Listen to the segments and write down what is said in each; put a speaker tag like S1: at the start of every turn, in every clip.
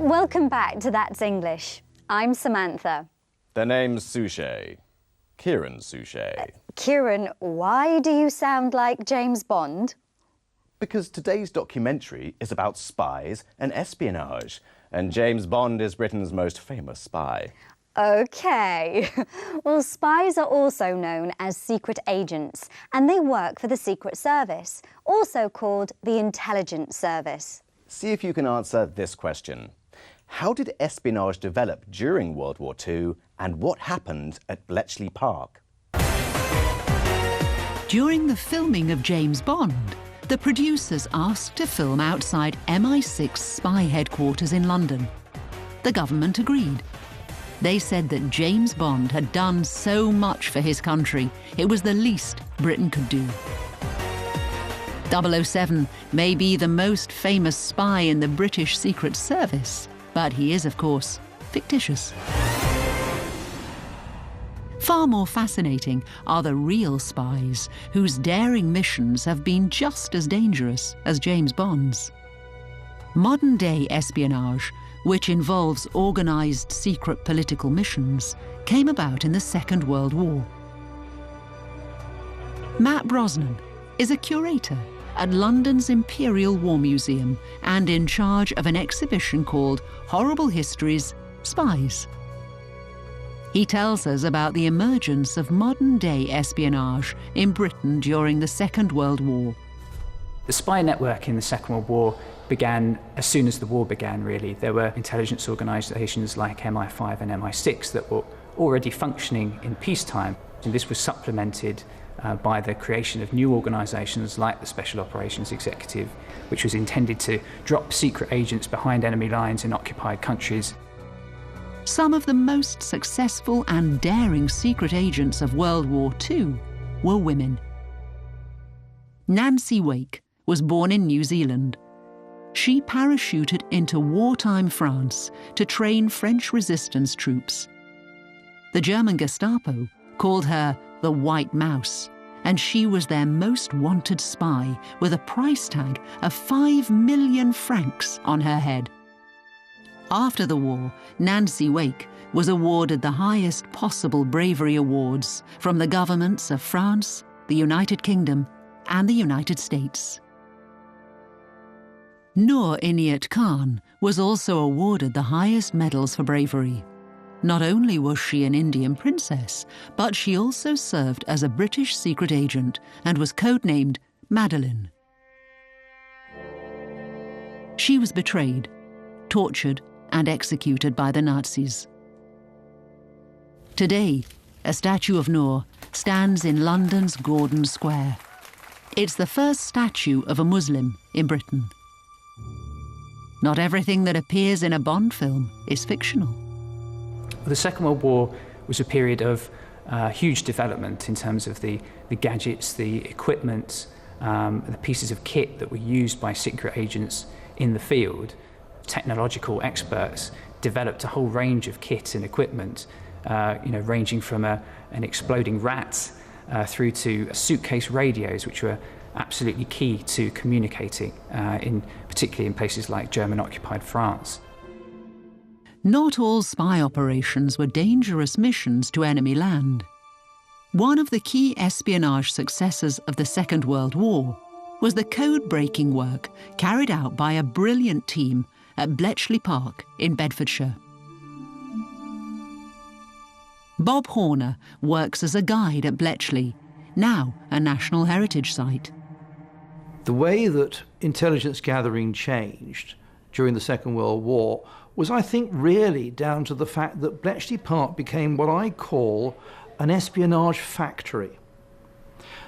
S1: Welcome back to That's English. I'm Samantha.
S2: The name's Suchet. Kieran Suchet.
S1: Kieran, why do you sound like James Bond?
S2: Because today's documentary is about spies and espionage, and James Bond is Britain's most famous spy.
S1: OK. Well, spies are also known as secret agents, and they work for the Secret Service, also called the Intelligence Service.
S2: See if you can answer this question. How did espionage develop during World War II, and what happened at Bletchley Park?
S3: During the filming of James Bond, the producers asked to film outside MI6 spy headquarters in London. The government agreed. They said that James Bond had done so much for his country, it was the least Britain could do. 007 may be the most famous spy in the British Secret Service, but he is, of course, fictitious. Far more fascinating are the real spies, whose daring missions have been just as dangerous as James Bond's. Modern-day espionage, which involves organised secret political missions, came about in the Second World War. Matt Brosnan is a curator at London's Imperial War Museum and in charge of an exhibition called Horrible Histories, Spies. He tells us about the emergence of modern-day espionage in Britain during the Second World War.
S4: The spy network in the Second World War began as soon as the war began, really. There were intelligence organisations like MI5 and MI6 that were already functioning in peacetime, and this was supplemented by the creation of new organisations like the Special Operations Executive, which was intended to drop secret agents behind enemy lines in occupied countries.
S3: Some of the most successful and daring secret agents of World War II were women. Nancy Wake was born in New Zealand. She parachuted into wartime France to train French resistance troops. The German Gestapo called her the White Mouse, and she was their most wanted spy with a price tag of 5 million francs on her head. After the war, Nancy Wake was awarded the highest possible bravery awards from the governments of France, the United Kingdom, and the United States. Noor Inayat Khan was also awarded the highest medals for bravery. Not only was she an Indian princess, but she also served as a British secret agent and was codenamed Madeline. She was betrayed, tortured, and executed by the Nazis. Today, a statue of Noor stands in London's Gordon Square. It's the first statue of a Muslim in Britain. Not everything that appears in a Bond film is fictional.
S4: The Second World War was a period of huge development in terms of the gadgets, the equipment, the pieces of kit that were used by secret agents in the field. Technological experts developed a whole range of kit and equipment, ranging from an exploding rat through to suitcase radios, which were absolutely key to communicating, particularly in places like German-occupied France.
S3: Not all spy operations were dangerous missions to enemy land. One of the key espionage successes of the Second World War was the code-breaking work carried out by a brilliant team at Bletchley Park in Bedfordshire. Bob Horner works as a guide at Bletchley, now a National Heritage Site.
S5: The way that intelligence gathering changed during the Second World War was, I think, really down to the fact that Bletchley Park became what I call an espionage factory.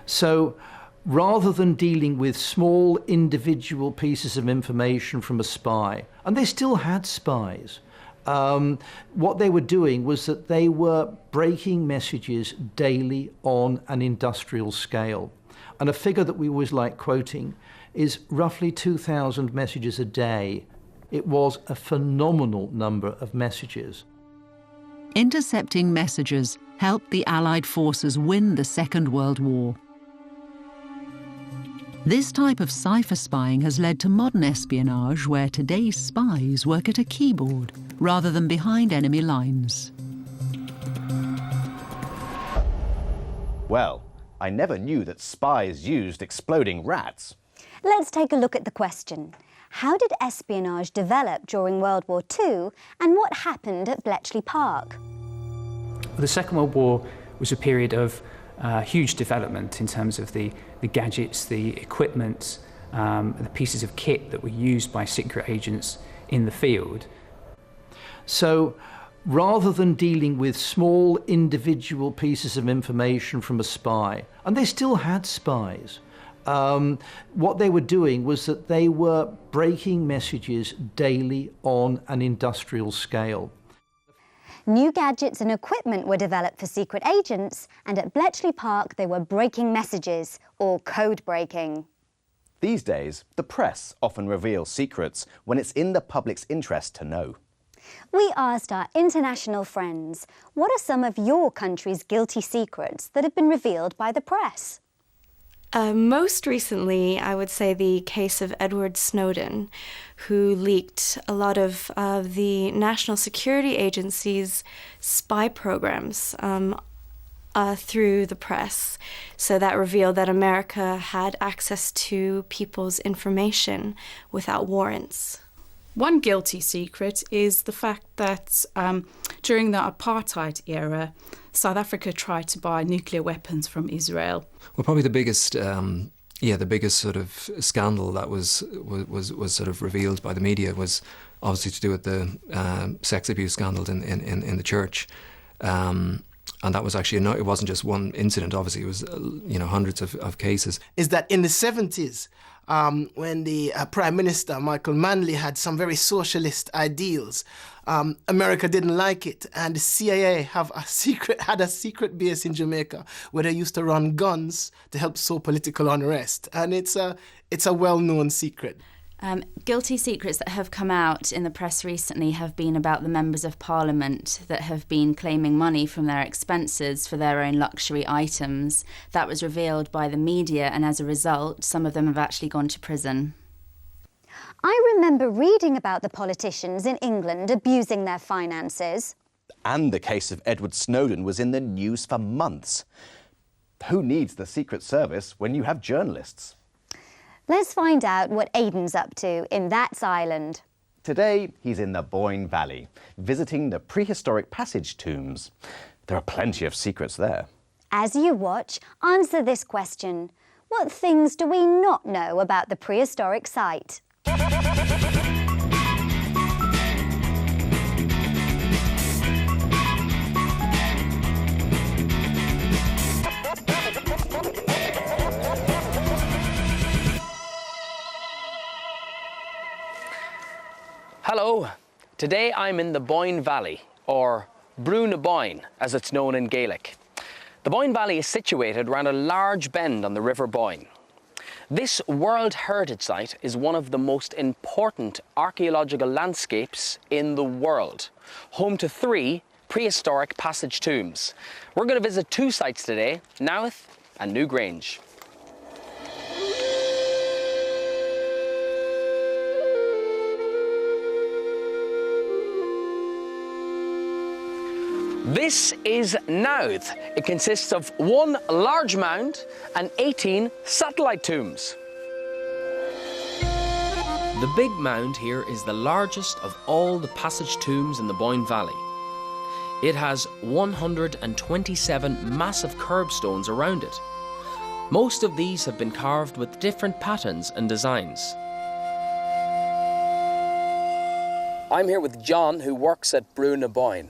S5: So rather than dealing with small individual pieces of information from a spy, and they still had spies, what they were doing was that they were breaking messages daily on an industrial scale. And a figure that we always like quoting is roughly 2,000 messages a day. It was a phenomenal number of messages.
S3: Intercepting messages helped the Allied forces win the Second World War. This type of cipher spying has led to modern espionage where today's spies work at a keyboard rather than behind enemy lines.
S2: Well, I never knew that spies used exploding rats.
S1: Let's take a look at the question. How did espionage develop during World War II, and what happened at Bletchley Park?
S4: The Second World War was a period of huge development in terms of the gadgets, the equipment, the pieces of kit that were used by secret agents in the field.
S5: So rather than dealing with small individual pieces of information from a spy, and they still had spies, what they were doing was that they were breaking messages daily on an industrial scale.
S1: New gadgets and equipment were developed for secret agents, and at Bletchley Park they were breaking messages, or code breaking.
S2: These days, the press often reveals secrets when it's in the public's interest to know.
S1: We asked our international friends, what are some of your country's guilty secrets that have been revealed by the press?
S6: Most recently, I would say the case of Edward Snowden, who leaked a lot of the National Security Agency's spy programs through the press. So that revealed that America had access to people's information without warrants.
S7: One guilty secret is the fact that during the apartheid era, South Africa tried to buy nuclear weapons from Israel.
S8: Well, probably the biggest sort of scandal that was sort of revealed by the media was obviously to do with the sex abuse scandal in the church. And that was actually, it wasn't just one incident, obviously it was, hundreds of cases.
S9: Is that in the 70s, when the Prime Minister, Michael Manley, had some very socialist ideals, America didn't like it, and the CIA had a secret base in Jamaica where they used to run guns to help sow political unrest, and it's a well-known secret.
S10: Guilty secrets that have come out in the press recently have been about the members of Parliament that have been claiming money from their expenses for their own luxury items. That was revealed by the media, and as a result, some of them have actually gone to prison.
S1: I remember reading about the politicians in England abusing their finances.
S2: And the case of Edward Snowden was in the news for months. Who needs the Secret Service when you have journalists?
S1: Let's find out what Aidan's up to in That's Island.
S2: Today, he's in the Boyne Valley, visiting the prehistoric passage tombs. There are plenty of secrets there.
S1: As you watch, answer this question. What things do we not know about the prehistoric site?
S11: Hello, today I'm in the Boyne Valley, or Brú na Boyne as it's known in Gaelic. The Boyne Valley is situated around a large bend on the River Boyne. This World Heritage Site is one of the most important archaeological landscapes in the world, home to 3 prehistoric passage tombs. We're going to visit 2 sites today, Nath and Newgrange. This is Nath. It consists of 1 large mound and 18 satellite tombs. The big mound here is the largest of all the passage tombs in the Boyne Valley. It has 127 massive curbstones around it. Most of these have been carved with different patterns and designs. I'm here with John, who works at Brú na Boyne.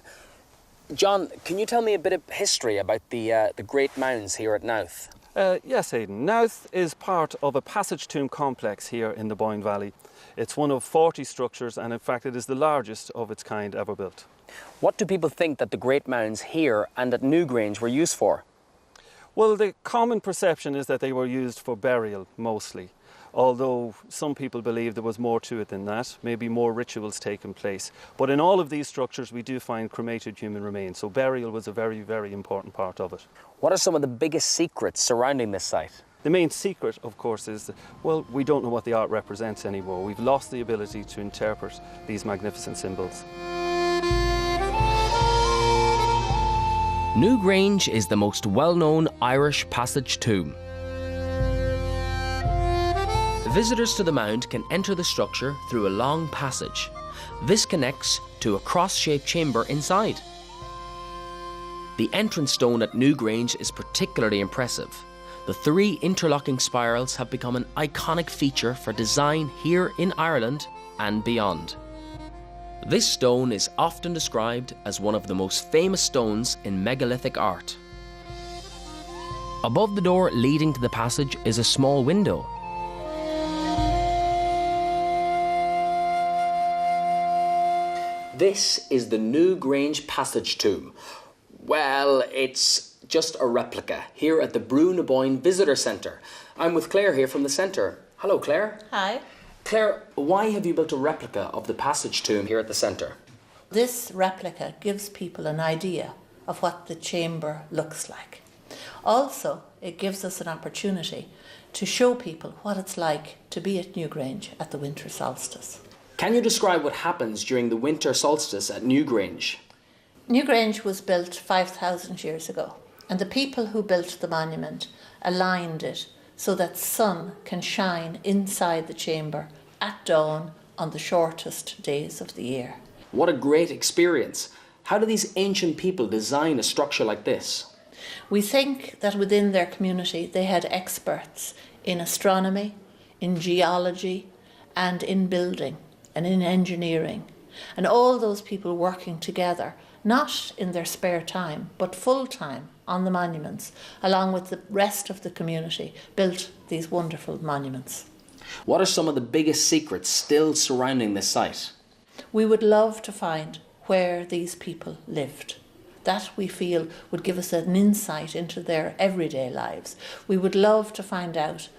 S11: John, can you tell me a bit of history about the great mounds here at Nath?
S12: Yes, Aidan. Nath is part of a passage tomb complex here in the Boyne Valley. It's one of 40 structures, and in fact it is the largest of its kind ever built.
S11: What do people think that the great mounds here and at Newgrange were used for?
S12: Well, the common perception is that they were used for burial mostly, although some people believe there was more to it than that, maybe more rituals taking place. But in all of these structures we do find cremated human remains, so burial was a very, very important part of it.
S11: What are some of the biggest secrets surrounding this site?
S12: The main secret, of course, is that, well, we don't know what the art represents anymore. We've lost the ability to interpret these magnificent symbols.
S11: Newgrange is the most well-known Irish passage tomb. Visitors to the mound can enter the structure through a long passage. This connects to a cross-shaped chamber inside. The entrance stone at Newgrange is particularly impressive. The 3 interlocking spirals have become an iconic feature for design here in Ireland and beyond. This stone is often described as one of the most famous stones in megalithic art. Above the door leading to the passage is a small window. This is the Newgrange Passage Tomb. Well, it's just a replica here at the Brú na Bóinne Visitor Centre. I'm with Claire here from the centre. Hello, Claire.
S13: Hi.
S11: Claire, why have you built a replica of the Passage Tomb here at the centre?
S13: This replica gives people an idea of what the chamber looks like. Also, it gives us an opportunity to show people what it's like to be at Newgrange at the winter solstice.
S11: Can you describe what happens during the winter solstice at Newgrange?
S13: Newgrange was built 5,000 years ago, and the people who built the monument aligned it so that sun can shine inside the chamber at dawn on the shortest days of the year.
S11: What a great experience. How do these ancient people design a structure like this?
S13: We think that within their community they had experts in astronomy, in geology, and in building, and in engineering. And all those people working together, not in their spare time, but full time on the monuments, along with the rest of the community, built these wonderful monuments.
S11: What are some of the biggest secrets still surrounding this site?
S13: We would love to find where these people lived. That, we feel, would give us an insight into their everyday lives. We would love to find out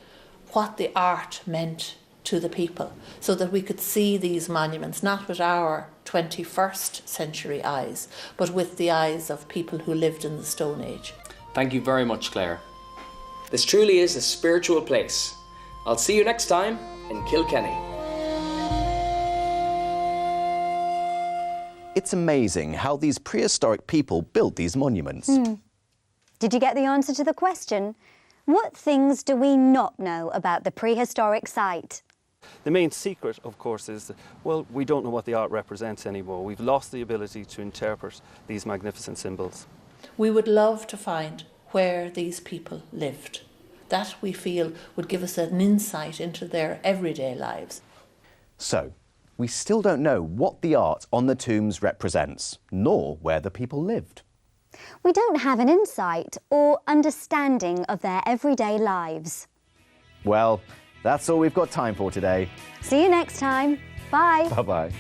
S13: what the art meant to the people, so that we could see these monuments not with our 21st century eyes, but with the eyes of people who lived in the Stone Age.
S11: Thank you very much, Claire. This truly is a spiritual place. I'll see you next time in Kilkenny.
S2: It's amazing how these prehistoric people built these monuments.
S1: Did you get the answer to the question? What things do we not know about the prehistoric site?
S12: The main secret, of course, is that, well, we don't know what the art represents anymore. We've lost the ability to interpret these magnificent symbols.
S13: We would love to find where these people lived. That, we feel, would give us an insight into their everyday lives.
S2: So, we still don't know what the art on the tombs represents, nor where the people lived.
S1: We don't have an insight or understanding of their everyday lives.
S2: Well, that's all we've got time for today.
S1: See you next time. Bye.
S2: Bye-bye.